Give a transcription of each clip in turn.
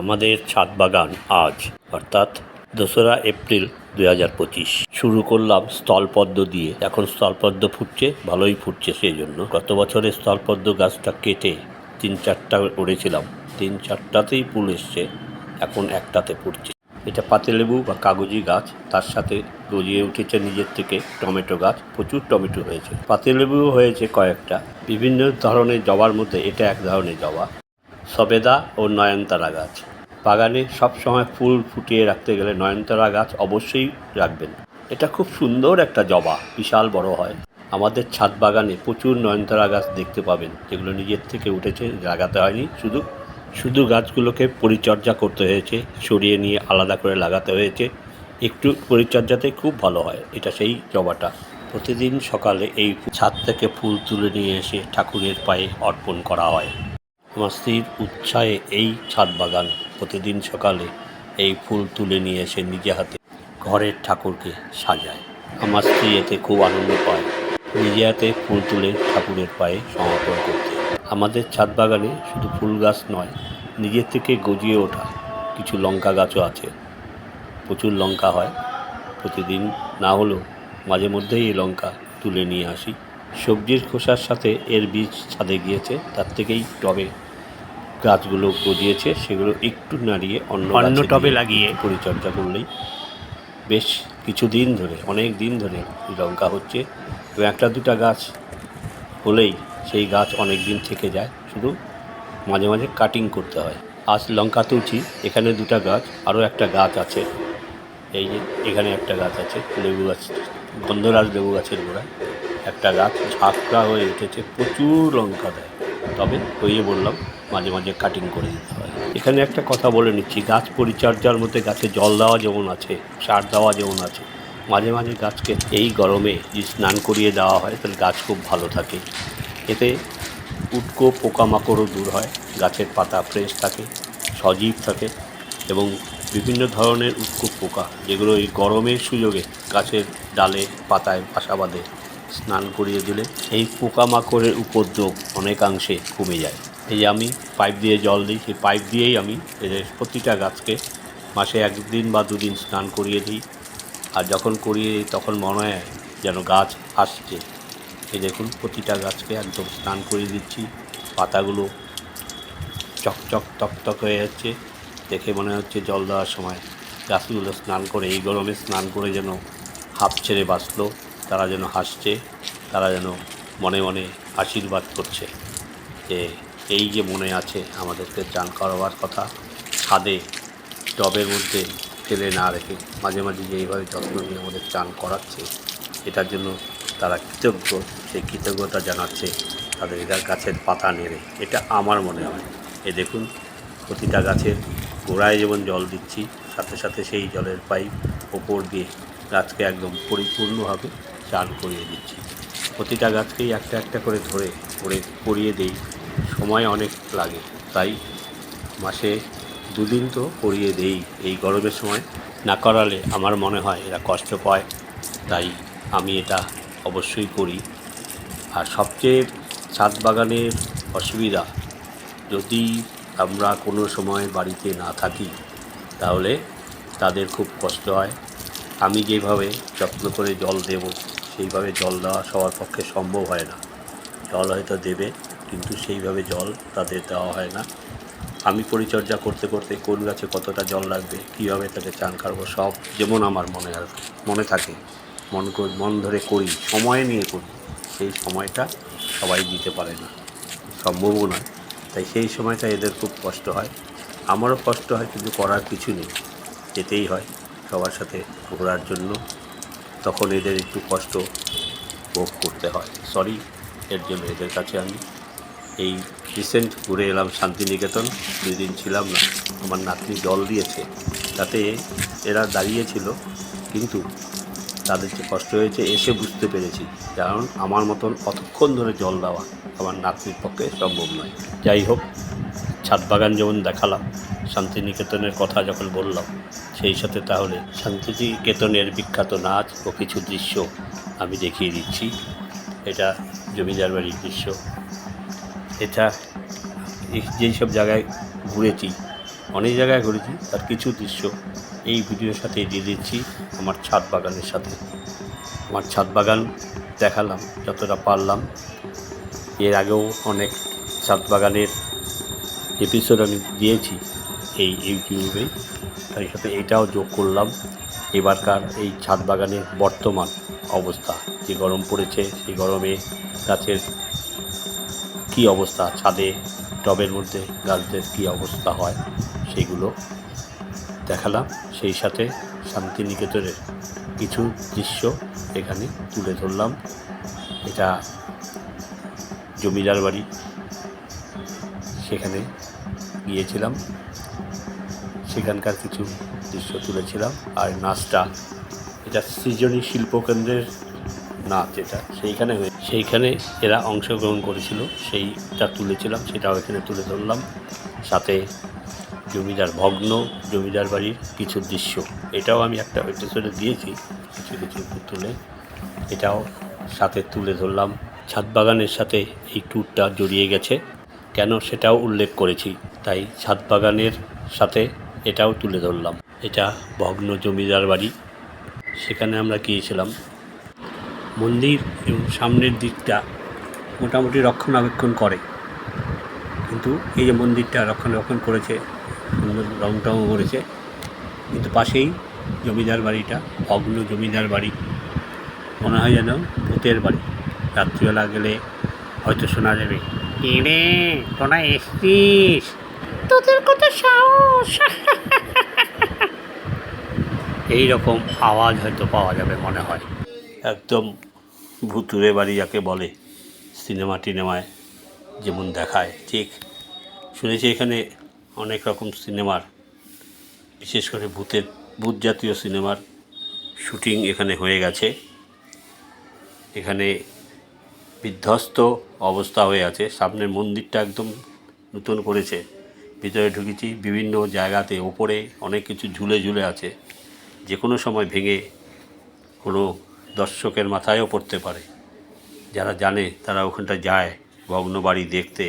আমাদের ছাদ বাগান আজ অর্থাৎ 2রা এপ্রিল 2025 শুরু করলাম স্থলপদ্ম দিয়ে। এখন স্থলপদ্ম ফুটছে, ভালোই ফুটছে। সেই জন্য গত বছরে স্থলপদ্ম গাছটা কেটে 3-4টা করেছিলাম, 3-4টাতেই ফুল এসছে, এখন একটাতে ফুটছে। এটা পাতিলেবু বা কাগজি গাছ, তার সাথে গজিয়ে উঠেছে নিজের থেকে টমেটো গাছ, প্রচুর টমেটো হয়েছে। পাতিলেবুও হয়েছে কয়েকটা। বিভিন্ন ধরনের জবার মধ্যে এটা এক ধরনের জবা, সবেদা ও নয়নতারা গাছ। বাগানে সবসময় ফুল ফুটিয়ে রাখতে গেলে নয়নতারা গাছ অবশ্যই রাখবেন। এটা খুব সুন্দর একটা জবা, বিশাল বড় হয়। আমাদের ছাদ বাগানে প্রচুর নয়নতারা গাছ দেখতে পাবেন, যেগুলো নিজের থেকে উঠেছে, লাগাতে হয়নি। শুধু গাছগুলোকে পরিচর্যা করতে হয়েছে, সরিয়ে নিয়ে আলাদা করে লাগাতে হয়েছে। একটু পরিচর্যাতে খুব ভালো হয়। এটা সেই জবাটা। প্রতিদিন সকালে এই ছাদ থেকে ফুল তুলে নিয়ে এসে ঠাকুরের পায়ে অর্পণ করা হয়। আমার স্ত্রীর উৎসাহে এই ছাদ বাগান প্রতিদিন সকালে এই ফুল তুলে নিয়ে এসে নিজে হাতে ঘরের ঠাকুরকে সাজায়। আমার স্ত্রী এতে খুব আনন্দ পায়, নিজে হাতে ফুল তুলে ঠাকুরের পায়ে সমর্পণ করতে। আমাদের ছাদ বাগানে শুধু ফুল গাছ নয়, নিজের থেকে গজিয়ে ওঠা কিছু লঙ্কা গাছও আছে। প্রচুর লঙ্কা হয়, প্রতিদিন না হলেও মাঝে মধ্যেই এই লঙ্কা তুলে নিয়ে আসি। সবজির খোসার সাথে এর বীজ ছাদে গিয়েছে, তার থেকেই টবে গাছগুলো গজিয়েছে। সেগুলো একটু নাড়িয়ে অন্য টবে লাগিয়ে পরিচর্যা করলেই বেশ কিছুদিন ধরে, অনেক দিন ধরে লঙ্কা হচ্ছে। এবং 1-2টা গাছ হলেই সেই গাছ অনেক দিন থেকে যায়, শুধু মাঝে মাঝে কাটিং করতে হয়। আজ লঙ্কা তুলছি, এখানে 2টা গাছ, আরও একটা গাছ আছে। এই যে এখানে একটা গাছ আছে, লেবু গাছ, গন্ধরাজ লেবু গাছের গোড়ায় একটা গাছ ঝাঁকড়া হয়ে উঠেছে, প্রচুর লঙ্কা দেয়। তবে ওই যে বললাম, মাঝে মাঝে কাটিং করে দিতে হয়। এখানে একটা কথা বলে নিচ্ছি, গাছ পরিচর্যার মধ্যে গাছে জল দেওয়া যেমন আছে, সার দেওয়া যেমন আছে, মাঝে মাঝে গাছকে এই গরমে যদি স্নান করিয়ে দেওয়া হয় তাহলে গাছ খুব ভালো থাকে। এতে উটকো পোকামাকড়ও দূর হয়, গাছের পাতা ফ্রেশ থাকে, সজীব থাকে। এবং বিভিন্ন ধরনের উটকো পোকা, যেগুলো এই গরমের সুযোগে গাছের ডালে পাতায় বাসা বাঁধে, স্নান করিয়ে দিলে এই পোকামাকড়ের উপদ্রব অনেকাংশে কমে যায়। এই যে আমি পাইপ দিয়ে জল দিই, সেই পাইপ দিয়েই আমি এদের প্রতিটা গাছকে মাসে 1 দিন বা 2 দিন স্নান করিয়ে দিই। আর যখন করিয়ে দিই তখন মনে হয় যেন গাছ আসছে। এই দেখুন, প্রতিটা গাছকে একদম স্নান করিয়ে দিচ্ছি, পাতাগুলো চকচক তকতক হয়ে যাচ্ছে। দেখে মনে হচ্ছে জল দেওয়ার সময় গাছগুলো স্নান করে, এই গরমে স্নান করে যেন হাঁপ ছেড়ে বাঁচলো, তারা যেন হাসছে, তারা যেন মনে মনে আশীর্বাদ করছে যে এই যে মনে আছে আমাদেরকে চান করাবার কথা, ছাদে টবের মধ্যে ফেলে না রেখে মাঝে মাঝে যে এইভাবে যত্ন নিয়ে আমাদের চান করাচ্ছে, এটার জন্য তারা কৃতজ্ঞ। সেই কৃতজ্ঞতা জানাচ্ছে তাদের গাছের পাতা নেড়ে। এটা আমার মনে হয়। এ দেখুন, প্রতিটা গাছের গোড়ায় যেমন জল দিচ্ছি, সাথে সাথে সেই জলের পাইপ ওপর দিয়ে গাছকে একদম পরিপূর্ণভাবে চান করিয়ে দিচ্ছি। প্রতিটা গাছকেই একটা একটা করে ধরে করিয়ে দেই। সময় অনেক লাগে, তাই মাসে 2 দিন তো করিয়ে দেই। এই গরমের সময় না করালে আমার মনে হয় এরা কষ্ট পায়, তাই আমি এটা অবশ্যই করি। আর সবচেয়ে ছাদ বাগানের অসুবিধা, যদি আমরা কোনো সময় বাড়িতে না থাকি তাহলে তাদের খুব কষ্ট হয়। আমি যেভাবে যত্ন করে জল দেব, সেইভাবে জল দেওয়া সবার পক্ষে সম্ভব হয় না। জল হয়তো দেবে, কিন্তু সেইভাবে জল তাদের দেওয়া হয় না। আমি পরিচর্যা করতে করতে কোন গাছে কতটা জল লাগবে, কীভাবে তাকে চান করাবো, সব যেমন আমার মনে থাকে, মন ধরে করি, সময় নিয়ে করি। সেই সময়টা সবাই দিতে পারে না, সম্ভবও নয়। তাই সেই সময়টা এদের খুব কষ্ট হয়, আমারও কষ্ট হয়, কিন্তু করার কিছু নেই, যেতেই হয় সবার সাথে ঘোরার জন্য। তখন এদের একটু কষ্ট ভোগ করতে হয়, সরি এর জন্য এদের কাছে। আমি এই রিসেন্ট ঘুরে এলাম শান্তিনিকেতন, 2 দিন ছিলাম না। আমার নাতনি জল দিয়েছে, তাতে এরা দাঁড়িয়েছিল, কিন্তু তাদের যে কষ্ট হয়েছে এসে বুঝতে পেরেছি, কারণ আমার মতন অতক্ষণ ধরে জল দেওয়া আমার নাতনির পক্ষে সম্ভব নয়। যাই হোক, ছাদ বাগান যেমন দেখালাম, শান্তিনিকেতনের কথা যখন বললাম, সেই সাথে তাহলে শান্তিনিকেতনের বিখ্যাত নাচ ও কিছু দৃশ্য আমি দেখিয়ে দিচ্ছি। এটা জমিদার বাড়ির দৃশ্য। এটা যেই সব জায়গায় ঘুরেছি অনেক জায়গায় ঘুরেছি, তার কিছু দৃশ্য এই ভিডিওর সাথে দিয়ে দিচ্ছি আমার ছাদ বাগানের সাথে। আমার ছাদ বাগান দেখালাম যতটা পারলাম। এর আগেও অনেক ছাদ বাগানের এপিসোড আমি দিয়েছি এই ইউটিউবে, তার সাথে এটাও যোগ করলাম। এবারকার এই ছাদ বাগানের বর্তমান অবস্থা, যে গরম পড়েছে সেই গরমে গাছের কী অবস্থা, ছাদে টবের মধ্যে গাছদের কী অবস্থা হয় সেগুলো দেখালাম। সেই সাথে শান্তিনিকেতনের কিছু দৃশ্য এখানে তুলে ধরলাম। এটা জমিদার বাড়ি, সেখানে গিয়েছিলাম, সেখানকার কিছু দৃশ্য তুলেছিলাম। আর নাচটা, এটা সৃজনী শিল্পকেন্দ্রের নাচ, যেটা সেইখানে এরা অংশগ্রহণ করেছিল, সেইটা তুলেছিলাম, সেটাও এখানে তুলে ধরলাম। সাথে ভগ্ন জমিদার বাড়ির কিছু দৃশ্য, এটাও আমি একটা এপিসোডে দিয়েছি, কিছু কিছু তুলে এটাও সাথে তুলে ধরলাম। ছাদ বাগানের সাথে এই ট্যুরটা জড়িয়ে গেছে কেন সেটাও উল্লেখ করেছি, তাই ছাদ বাগানের সাথে এটাও তুলে ধরলাম। এটা ভগ্ন জমিদার বাড়ি, সেখানে আমরা গিয়েছিলাম। মন্দির এবং সামনের দিকটা মোটামুটি রক্ষণাবেক্ষণ করে, কিন্তু এই যে মন্দিরটা রক্ষণাবেক্ষণ করেছে, সুন্দর রং টংও করেছে, কিন্তু পাশেই জমিদার বাড়িটা, ভগ্ন জমিদার বাড়ি, মনে হয় যেন ভূতের বাড়ি। রাত্রিবেলা গেলে হয়তো শোনা যাবে, রে তোরা এসছিস, তোদের কত সাহস, এই রকম আওয়াজ হয়তো পাওয়া যাবে মনে হয়। একদম ভুতুরে বাড়ি যাকে বলে, সিনেমা টিনেমায় যেমন দেখায়, ঠিক শুনেছি এখানে অনেক রকম সিনেমার, বিশেষ করে ভূত জাতীয় সিনেমার শুটিং এখানে হয়ে গেছে। এখানে বিধ্বস্ত অবস্থা হয়ে আছে। সামনের মন্দিরটা একদম নতুন করেছে, ভিতরে ঢুকেছি, বিভিন্ন জায়গাতে ওপরে অনেক কিছু ঝুলে ঝুলে আছে, যে কোনো সময় ভেঙে কোনো দর্শকের মাথায়ও পড়তে পারে। যারা জানে তারা ওখানটা যায় ভগ্ন বাড়ি দেখতে।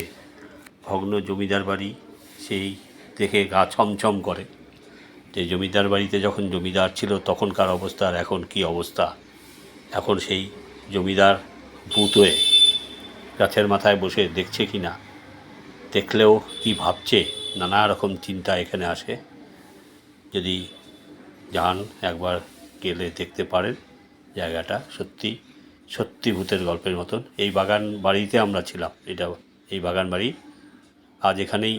ভগ্ন জমিদার বাড়ি, সেই দেখে গা ছমছম করে যে জমিদার বাড়িতে যখন জমিদার ছিল তখনকার অবস্থা আর এখন কী অবস্থা। এখন সেই জমিদার ভূত হয়ে গাছের মাথায় বসে দেখছে কি না, দেখলেও কি ভাবছে, নানা রকম চিন্তা এখানে আসে। যদি যান একবার গেলে দেখতে পারেন, জায়গাটা সত্যি সত্যি ভূতের গল্পের মতন। এই বাগান বাড়িতে আমরা ছিলাম, এই বাগান বাড়ি। আজ এখানেই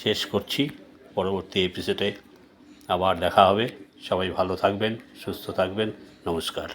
শেষ করছি, পরবর্তী এপিসোডে আবার দেখা হবে। সবাই ভালো থাকবেন, সুস্থ থাকবেন, নমস্কার।